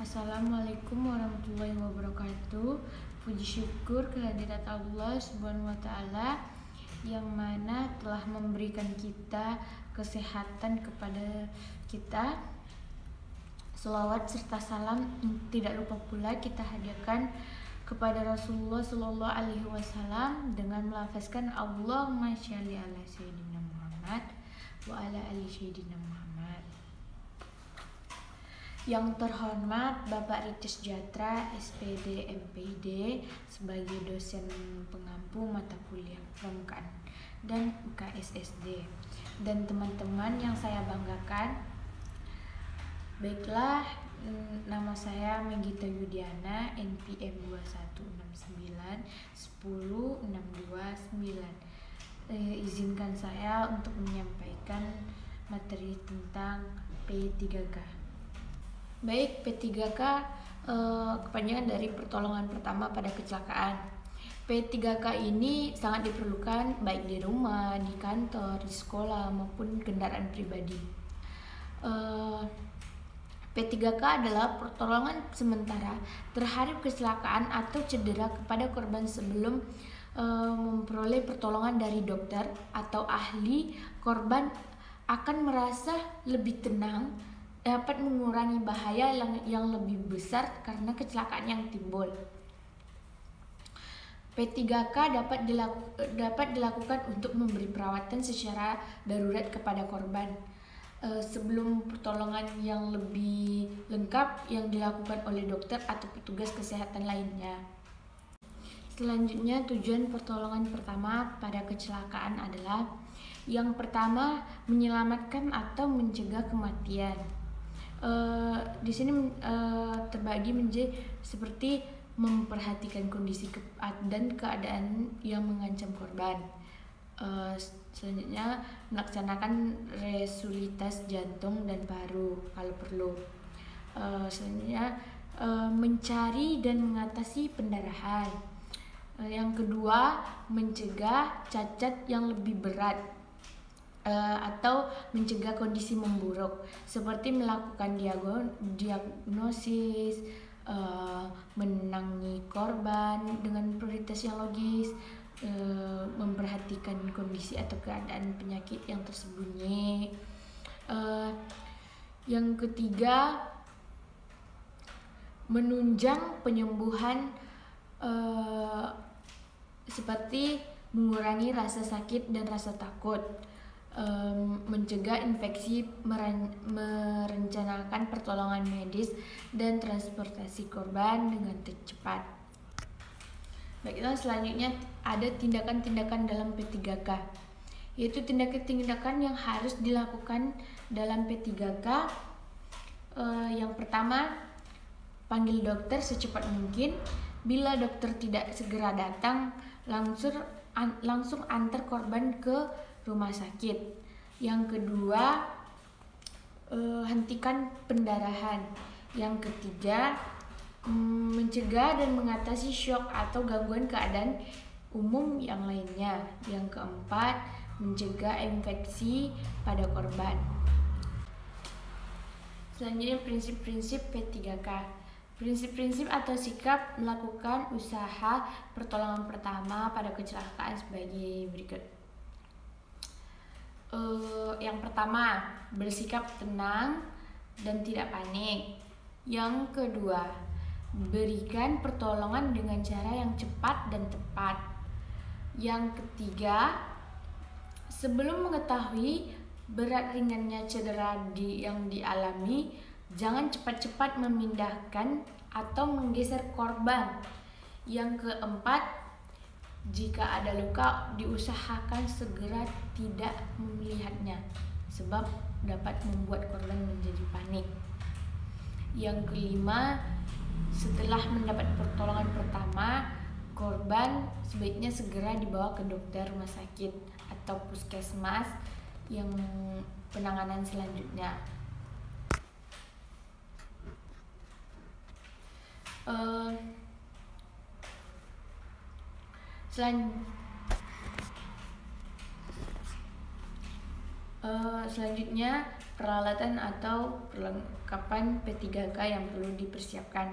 Assalamualaikum warahmatullahi wabarakatuh. Puji syukur kehadirat Allah Subhanahu wa Ta'ala yang mana telah memberikan kita kesehatan kepada kita. Selawat serta salam tidak lupa pula kita hadiahkan kepada Rasulullah Sallallahu Alaihi Wasallam dengan melafazkan Allahumma sholli ala Sayyidina Muhammad wa ala ali Sayyidina Muhammad. Yang terhormat Bapak Ritis Jatra, SPD, MPD sebagai dosen pengampu mata kuliah pramukaan dan UKSSD, dan teman-teman yang saya banggakan. Baiklah, nama saya Menggita Yudiana, NPM 2169 Izinkan saya untuk menyampaikan materi tentang P3K. Baik, P3K kepanjangan dari pertolongan pertama pada kecelakaan. P3K ini sangat diperlukan baik di rumah, di kantor, di sekolah maupun kendaraan pribadi. P3K adalah pertolongan sementara terhadap kecelakaan atau cedera kepada korban sebelum memperoleh pertolongan dari dokter atau ahli. Korban akan merasa lebih tenang, dapat mengurangi bahaya yang lebih besar karena kecelakaan yang timbul. P3K dapat dilakukan untuk memberi perawatan secara darurat kepada korban sebelum pertolongan yang lebih lengkap yang dilakukan oleh dokter atau petugas kesehatan lainnya. Selanjutnya, tujuan pertolongan pertama pada kecelakaan adalah yang pertama, menyelamatkan atau mencegah kematian. Di sini terbagi menjadi seperti memperhatikan kondisi dan keadaan yang mengancam korban. Selanjutnya, melaksanakan resusitasi jantung dan paru kalau perlu. Selanjutnya, mencari dan mengatasi pendarahan. Yang kedua, mencegah cacat yang lebih berat atau mencegah kondisi memburuk, seperti melakukan diagnosis, menangani korban dengan prioritas yang logis, memperhatikan kondisi atau keadaan penyakit yang tersembunyi. Yang ketiga, menunjang penyembuhan seperti mengurangi rasa sakit dan rasa takut, mencegah infeksi, merencanakan pertolongan medis dan transportasi korban dengan cepat. Baiklah, selanjutnya ada tindakan-tindakan dalam P3K, yaitu tindakan-tindakan yang harus dilakukan dalam P3K. Yang pertama, panggil dokter secepat mungkin. Bila dokter tidak segera datang, langsung antar korban ke rumah sakit. Yang kedua, hentikan pendarahan. Yang ketiga, mencegah dan mengatasi shock atau gangguan keadaan umum yang lainnya. Yang keempat, mencegah infeksi pada korban. Selanjutnya, prinsip-prinsip P3K. Prinsip-prinsip atau sikap melakukan usaha pertolongan pertama pada kecelakaan sebagai berikut. Yang pertama, bersikap tenang dan tidak panik. Yang kedua, berikan pertolongan dengan cara yang cepat dan tepat. Yang ketiga, sebelum mengetahui berat ringannya cedera yang dialami, jangan cepat-cepat memindahkan atau menggeser korban. Yang keempat, jika ada luka, diusahakan segera tidak melihatnya, sebab dapat membuat korban menjadi panik. Yang kelima, setelah mendapat pertolongan pertama, korban sebaiknya segera dibawa ke dokter rumah sakit atau puskesmas yang penanganan selanjutnya. Selanjutnya, peralatan atau perlengkapan P3K yang perlu dipersiapkan.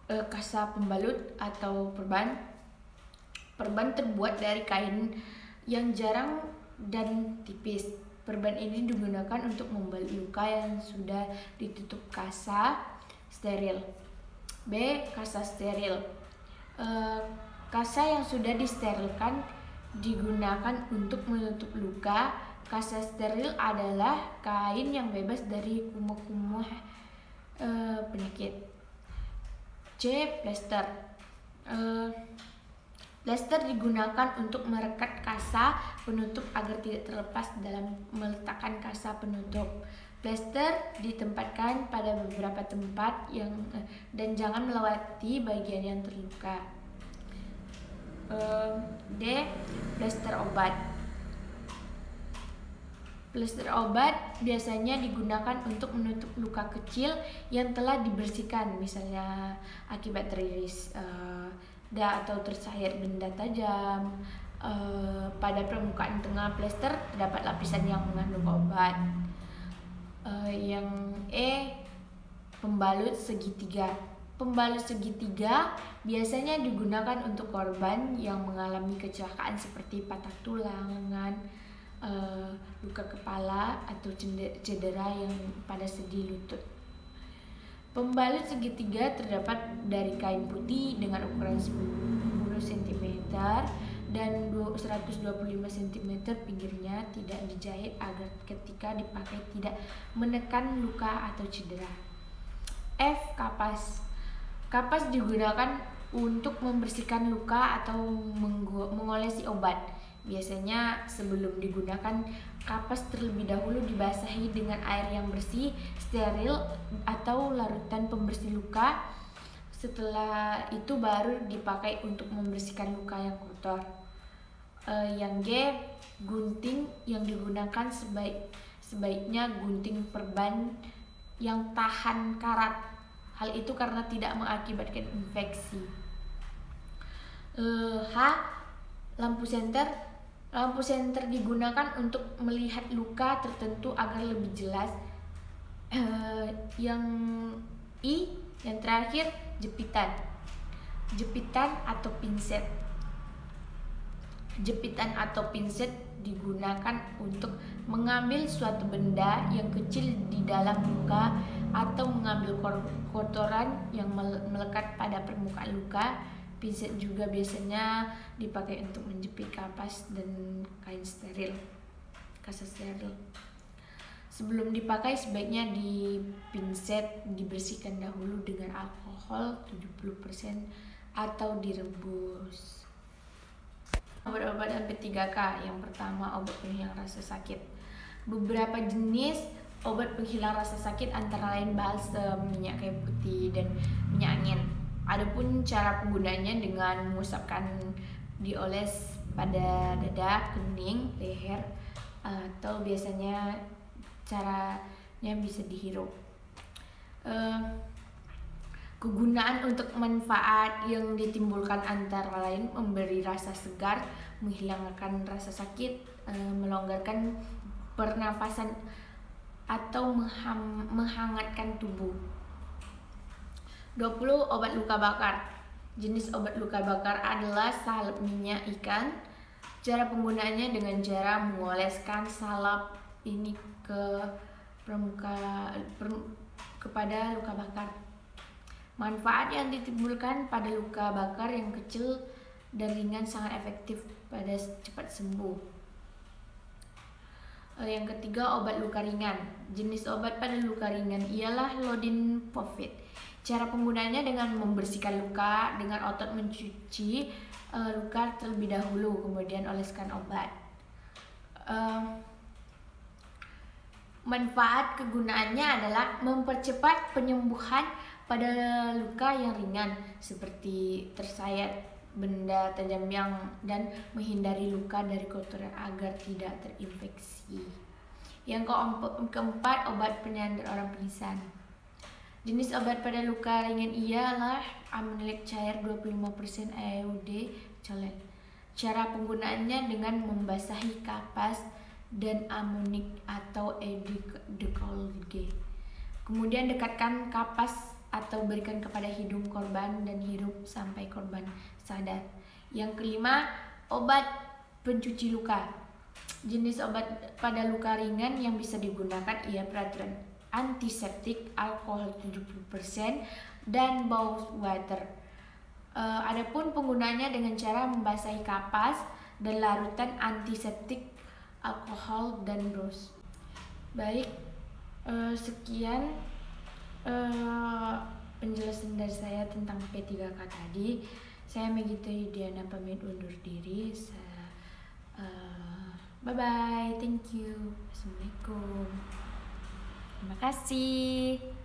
Kasa pembalut atau perban. Perban terbuat dari kain yang jarang dan tipis. Perban ini digunakan untuk membalut luka yang sudah ditutup kasa steril. B. Kasa steril. Kasa yang sudah disterilkan digunakan untuk menutup luka. Kasa steril adalah kain yang bebas dari kumuh-kumuh penyakit. C. Plester. Plester digunakan untuk merekat kasa penutup agar tidak terlepas dalam meletakkan kasa penutup. Plester ditempatkan pada beberapa tempat dan jangan melewati bagian yang terluka. D. Plester obat. Plester obat biasanya digunakan untuk menutup luka kecil yang telah dibersihkan, misalnya akibat teriris atau tersayat benda tajam. Pada permukaan tengah plester terdapat lapisan yang mengandung obat. Yang E. Pembalut segitiga. Pembalut segitiga biasanya digunakan untuk korban yang mengalami kecelakaan seperti patah tulang, lengan, luka kepala, atau cedera yang pada sendi lutut. Pembalut segitiga terdapat dari kain putih dengan ukuran 10 cm dan 125 cm pinggirnya, tidak dijahit agar ketika dipakai tidak menekan luka atau cedera. F. Kapas. Kapas digunakan untuk membersihkan luka atau mengolesi obat. Biasanya sebelum digunakan, kapas terlebih dahulu dibasahi dengan air yang bersih, steril, atau larutan pembersih luka. Setelah itu baru dipakai untuk membersihkan luka yang kotor. Yang G. Gunting yang digunakan sebaiknya gunting perban yang tahan karat. Hal itu karena tidak mengakibatkan infeksi. H. Lampu senter. Lampu senter digunakan untuk melihat luka tertentu agar lebih jelas. Yang I. Yang terakhir, jepitan. Jepitan atau pinset. Jepitan atau pinset digunakan untuk mengambil suatu benda yang kecil di dalam luka atau mengambil kotoran yang melekat pada permukaan luka. Pinset juga biasanya dipakai untuk menjepit kapas dan kain steril, kasa steril. Sebelum dipakai sebaiknya pinset dibersihkan dahulu dengan alkohol 70% atau direbus. Obat-obatan P3K. Yang pertama, obat penghilang rasa sakit. Beberapa jenis obat penghilang rasa sakit antara lain balsem, minyak kayu putih, dan minyak angin. Adapun cara penggunaannya dengan mengusapkan, dioles pada dada, kening, leher, atau biasanya caranya bisa dihirup. Kegunaan untuk manfaat yang ditimbulkan antara lain memberi rasa segar, menghilangkan rasa sakit, melonggarkan pernafasan, atau menghangatkan tubuh. 20. Obat luka bakar. Jenis obat luka bakar adalah salep minyak ikan. Cara penggunaannya dengan cara mengoleskan salep ini kepada luka bakar. Manfaat yang ditimbulkan pada luka bakar yang kecil dan ringan sangat efektif pada cepat sembuh. Yang ketiga, obat luka ringan. Jenis obat pada luka ringan ialah lodinfovit. Cara penggunaannya dengan membersihkan luka dengan otot mencuci luka terlebih dahulu, kemudian oleskan obat. Manfaat kegunaannya adalah mempercepat penyembuhan pada luka yang ringan seperti tersayat benda tajam dan menghindari luka dari kotoran agar tidak terinfeksi. Yang keempat, obat penyandar orang pingsan. Jenis obat pada luka ringan ialah amoniak cair 25% AEUD colen. Cara penggunaannya dengan membasahi kapas dan amonik atau decolge. Kemudian dekatkan kapas atau berikan kepada hidung korban dan hirup sampai korban sadar. Yang kelima, obat pencuci luka. Jenis obat pada luka ringan yang bisa digunakan ialah antiseptik, alkohol 70%, dan bau water. Adapun penggunaannya dengan cara membasahi kapas dan larutan antiseptik, alkohol, dan bros. Baik, sekian penjelasan dari saya tentang P3K tadi. Saya Megita Yudiana pamit undur diri. Bye bye, thank you. Assalamualaikum. Terima kasih.